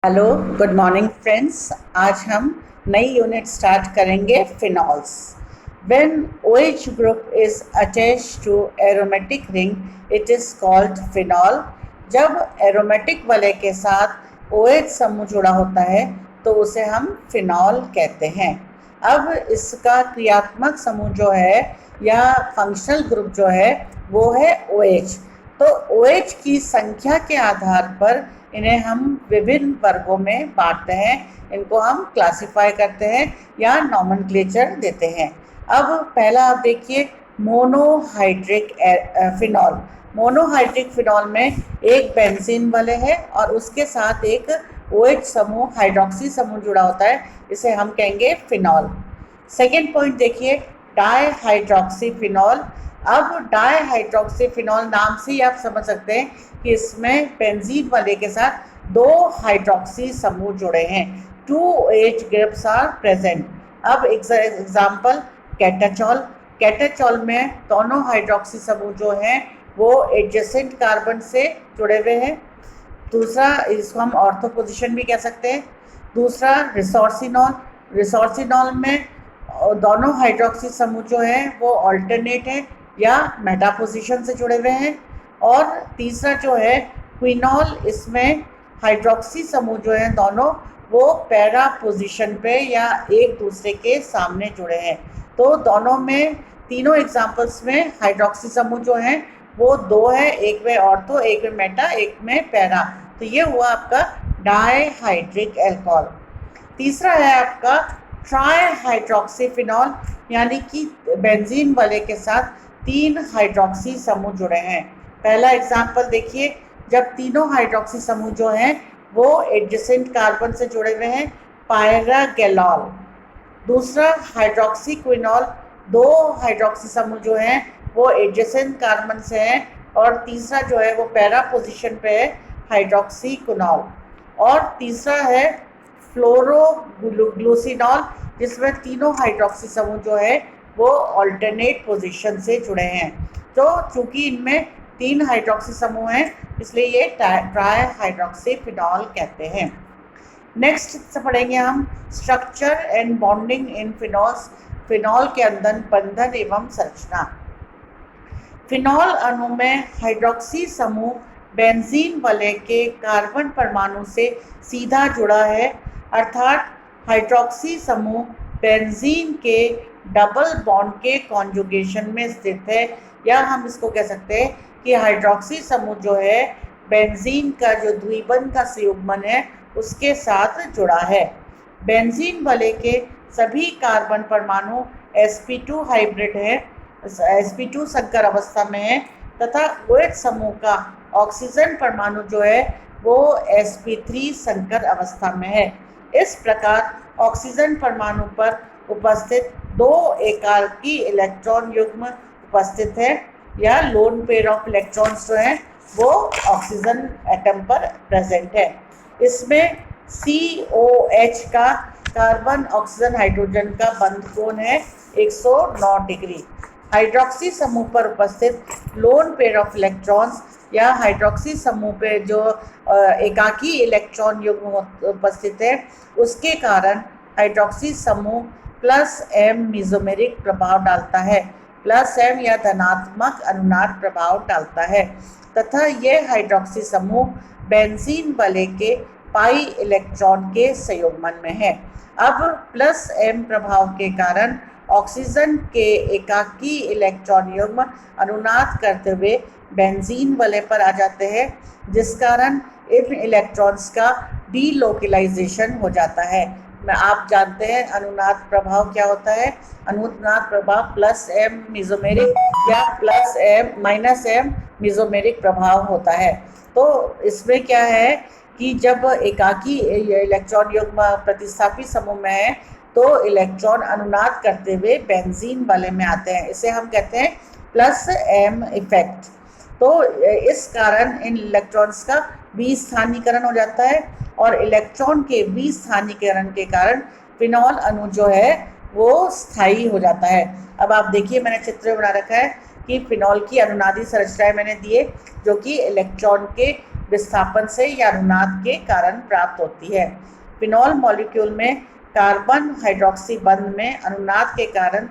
Hello, good morning friends. आज हम नई यूनिट स्टार्ट करेंगे phenols. When OH group is attached to aromatic ring it is called phenol. जब aromatic वलय के साथ OH समूह जुड़ा होता है तो उसे हम फिनॉल कहते हैं। अब इसका क्रियात्मक समूह जो है या फंक्शनल ग्रुप जो है वो है OH। तो OH की संख्या के आधार पर इन्हें हम विभिन्न वर्गों में बांटते हैं, इनको हम क्लासिफाई करते हैं या नॉमेनक्लेचर देते हैं। अब पहला आप देखिए मोनोहाइड्रिक फिनॉल। मोनोहाइड्रिक फिनॉल में एक बेंजीन वलय है और उसके साथ एक OH समूह हाइड्रोक्सी समूह जुड़ा होता है, इसे हम कहेंगे फिनॉल। सेकेंड पॉइंट देखिए डाईहाइड्रोक्सी फिनॉल। अब डाईहाइड्रोक्सी फिनॉल नाम से ही आप समझ सकते हैं कि इसमें बेंजीन वलय के साथ दो हाइड्रोक्सी समूह जुड़े हैं। 2 OH ग्रुप्स आर प्रेजेंट। अब एग्जाम्पल कैटाचॉल। कैटाचॉल में दोनों हाइड्रोक्सी समूह जो हैं वो एडजेसेंट कार्बन से जुड़े हुए हैं। दूसरा, इसको हम ऑर्थो पोजिशन भी कह सकते हैं। दूसरा रिसोर्सिनॉल। रिसोर्सिनॉल में दोनों हाइड्रोक्सी समूह जो हैं वो ऑल्टरनेट है या मेटा पोजिशन से जुड़े हुए हैं। और तीसरा जो है क्विनॉल, इसमें हाइड्रोक्सी समूह जो हैं दोनों वो पैरा पोजिशन पे या एक दूसरे के सामने जुड़े हैं। तो दोनों में, तीनों एग्जाम्पल्स में हाइड्रोक्सी समूह जो हैं वो दो है, एक में ऑर्थो, एक में मेटा, एक में पैरा। तो ये हुआ आपका डाईहाइड्रिक अल्कोहल। तीसरा है आपका ट्राईहाइड्रोक्सी फिनॉल, यानी कि बेंजीन वलय के साथ 3 हाइड्रोक्सी समूह जुड़े हैं। पहला एग्जाम्पल देखिए, जब तीनों हाइड्रोक्सी समूह जो हैं वो एडजेसेंट कार्बन से जुड़े हुए हैं, पायरागैलॉल। दूसरा हाइड्रोक्सी क्विनॉल, 2 हाइड्रोक्सी समूह जो हैं वो एडजेसेंट कार्बन से हैं। और तीसरा जो है वो पैरा पोजिशन पे है, हाइड्रोक्सी क्विनॉल। और तीसरा है फ्लोरोग्लूसिनॉल, जिसमें तीनों हाइड्रोक्सी समूह जो है वो ऑल्टरनेट पोजीशन से जुड़े हैं। तो चूंकि इनमें 3 हाइड्रोक्सी समूह हैं इसलिए ये ट्राईहाइड्रोक्सी फिनॉल कहते हैं। नेक्स्ट से पढ़ेंगे हम structure and bonding in phenols. Phenol के अंदर बंधन एवं संरचना। फिनॉल अणु में हाइड्रोक्सी समूह बेंजीन वलय के कार्बन परमाणु से सीधा जुड़ा है, अर्थात हाइड्रोक्सी समूह बेंजीन के डबल बॉन्ड के कॉन्जुगेशन में स्थित है। या हम इसको कह सकते हैं कि हाइड्रोक्सी समूह जो है बेंजीन का जो द्विबंध का संयुग्मन है उसके साथ जुड़ा है। बेंजीन वलय के सभी कार्बन परमाणु sp2 हाइब्रिड है, sp2 संकर अवस्था में है, तथा OH समूह का ऑक्सीजन परमाणु जो है वो sp3 संकर अवस्था में है। इस प्रकार ऑक्सीजन परमाणु पर उपस्थित 2 एकाकी इलेक्ट्रॉन युग्म उपस्थित है या लोन पेयर ऑफ इलेक्ट्रॉन्स जो हैं वो ऑक्सीजन एटम पर प्रेजेंट है। इसमें COH का कार्बन ऑक्सीजन हाइड्रोजन का बंध कोण है 109 डिग्री। हाइड्रोक्सी समूह पर उपस्थित लोन पेयर ऑफ इलेक्ट्रॉन्स या हाइड्रोक्सी समूह पे जो एकाकी इलेक्ट्रॉन युग्म उपस्थित है उसके कारण हाइड्रोक्सी समूह +M मेसोमेरिक प्रभाव डालता है। +M या धनात्मक अनुनाद प्रभाव डालता है तथा यह हाइड्रोक्सी समूह बेंजीन वलय के पाई इलेक्ट्रॉन के संयुग्मन में है। अब +M प्रभाव के कारण ऑक्सीजन के एकाकी इलेक्ट्रॉन युग्म अनुनाद करते हुए बेंजीन वलय पर आ जाते हैं, जिस कारण इन इलेक्ट्रॉन्स का डीलोकलाइजेशन हो जाता है। आप जानते हैं अनुनाद प्रभाव क्या होता है। अनुनाद प्रभाव +M मेसोमेरिक या -M मेसोमेरिक प्रभाव होता है। तो इसमें क्या है कि जब एकाकी इलेक्ट्रॉन युग्म प्रतिस्थापी समूह में है तो इलेक्ट्रॉन अनुनाद करते हुए बेंजीन वलय में आते हैं, इसे हम कहते हैं +M इफेक्ट। तो इस कारण इन इलेक्ट्रॉन्स का विस्थानीकरण हो जाता है और इलेक्ट्रॉन के विस्थानीकरण के कारण फिनॉल अणु जो है वो स्थायी हो जाता है। अब आप देखिए मैंने चित्र बना रखा है कि फिनॉल की अनुनादी संरचनाएं मैंने दिए जो कि इलेक्ट्रॉन के विस्थापन से या अनुनाद के कारण प्राप्त होती है। फिनॉल मॉलिक्यूल में कार्बन हाइड्रोक्सी बंध में अनुनाद के कारण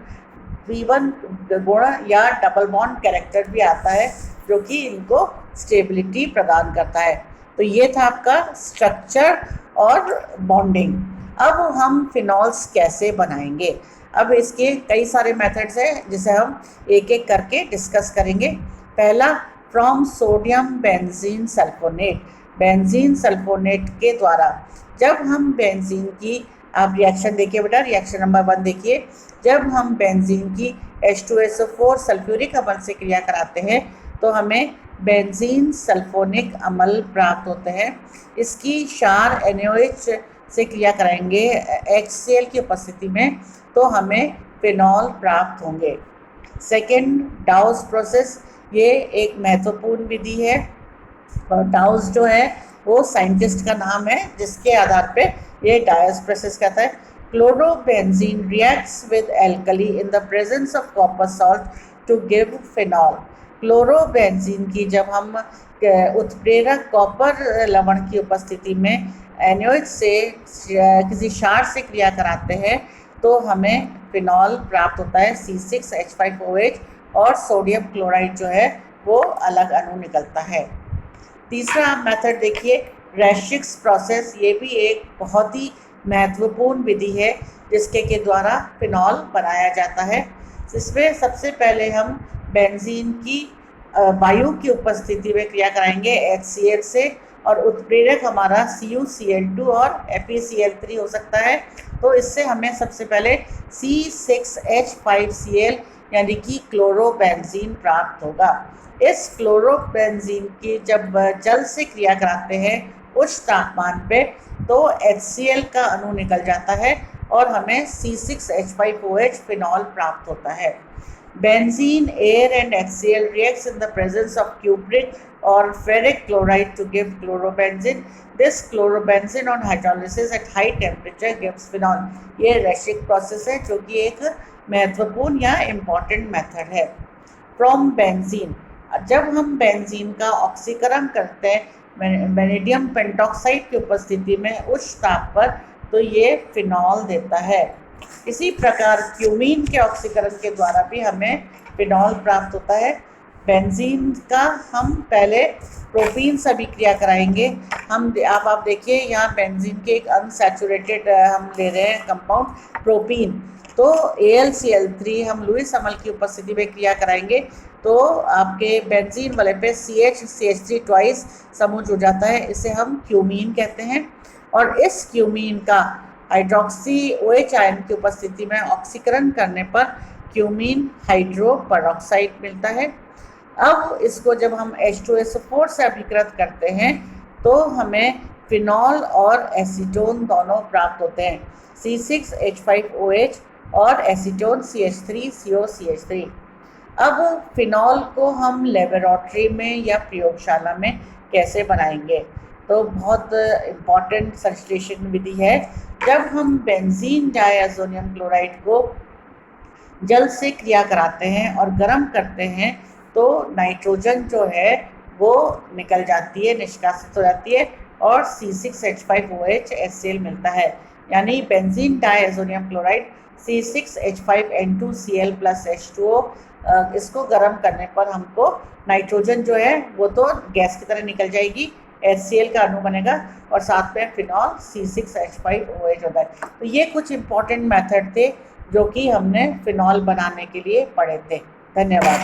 V1 गुण या डबल बॉन्ड कैरेक्टर भी आता है, जो कि इनको स्टेबिलिटी प्रदान करता है। तो ये था आपका स्ट्रक्चर और बॉन्डिंग। अब हम फिनॉल्स कैसे बनाएंगे? अब इसके कई सारे मेथड्स हैं जिसे हम एक एक करके डिस्कस करेंगे। पहला, from sodium benzene sulphonate. Benzene sulphonate के द्वारा जब हम बेंजीन की, आप रिएक्शन देखिए बेटा, रिएक्शन नंबर 1 देखिए। जब हम बेंजीन की H2SO4 सल्फ्यूरिक अम्ल से क्रिया कराते हैं तो हमें बेंजीन सल्फोनिक अम्ल प्राप्त होते हैं। इसकी क्षार NaOH से क्रिया कराएंगे HCl की उपस्थिति में तो हमें फिनॉल प्राप्त होंगे। सेकेंड, डाउस प्रोसेस, ये एक महत्वपूर्ण विधि है। और डाउस जो है वो साइंटिस्ट का नाम है जिसके आधार पे ये डाउस प्रोसेस कहता है। Chlorobenzene reacts with alkali in the presence of copper salt to give phenol. Chlorobenzene की जब हम उत्प्रेरक कॉपर लवण की उपस्थिति में NaOH से किसी क्षार से क्रिया कराते हैं तो हमें फिनॉल प्राप्त होता है C6H5OH, और सोडियम क्लोराइड जो है वो अलग अणु निकलता है। तीसरा मेथड देखिए, रेशिक्स प्रोसेस। ये भी एक बहुत ही महत्वपूर्ण विधि है जिसके के द्वारा फिनॉल बनाया जाता है। इसमें सबसे पहले हम बेंजीन की वायु की उपस्थिति में क्रिया कराएंगे HCl से, और उत्प्रेरक हमारा CuCl2 और FeCl3 हो सकता है। तो इससे हमें सबसे पहले C6H5Cl यानी कि क्लोरोबेंजीन प्राप्त होगा। इस क्लोरोबेंजीन की जब जल से क्रिया कराते हैं उच्च तापमान पे तो HCl का अणु निकल जाता है और हमें C6H5OH फिनॉल प्राप्त होता है। Benzene, air and HCl reacts in the presence of cupric or ferric chloride to give chlorobenzene. This chlorobenzene on hydrolysis at high temperature gives phenol. ये रेशिक प्रोसेस है जो कि एक महत्वपूर्ण या इम्पॉर्टेंट मेथड है। फ्रॉम बेंजीन, जब हम बेंजीन का ऑक्सीकरण करते हैं वेनेडियम पेंटॉक्साइड की उपस्थिति में उच्च ताप पर तो ये फिनॉल देता है। इसी प्रकार क्यूमीन के ऑक्सीकरण के द्वारा भी हमें फिनॉल प्राप्त होता है। बेंजीन का हम पहले प्रोपीन से अभिक्रिया कराएंगे। आप देखिए यहाँ बेंजीन के एक अनसैचुरेटेड हम ले रहे हैं कंपाउंड प्रोपीन, तो AlCl3 हम लुईस अम्ल की उपस्थिति में क्रिया कराएंगे तो आपके बेंजीन वाले पे CH3 ट्वाइस समूह जुड़ जाता है, इसे हम क्यूमीन कहते हैं। और इस क्यूमीन का हाइड्रोक्सी OH आयन की उपस्थिति में ऑक्सीकरण करने पर क्यूमीन हाइड्रो पेरोक्साइड मिलता है। अब इसको जब हम H2SO4 से अभिकृत करते हैं तो हमें फिनॉल और एसीटोन दोनों प्राप्त होते हैं, C6H5OH और एसीटोन CH3COCH3। अब फिनॉल को हम लेबोरेटरी में या प्रयोगशाला में कैसे बनाएंगे? तो बहुत इम्पॉर्टेंट संश्लेषण विधि है। जब हम बेंजीन डायज़ोनियम क्लोराइड को जल से क्रिया कराते हैं और गर्म करते हैं तो नाइट्रोजन जो है वो निकल जाती है, निष्कासित हो जाती है और C6H5OH HCl मिलता है। यानी benzene diazonium chloride C6H5N2Cl + H2O, इसको गर्म करने पर हमको नाइट्रोजन जो है वो तो गैस की तरह निकल जाएगी, HCl का अणु बनेगा और साथ में फिनॉल C6H5OH होता है। तो ये कुछ इम्पॉर्टेंट मेथड थे जो कि हमने फिनॉल बनाने के लिए पढ़े थे। धन्यवाद।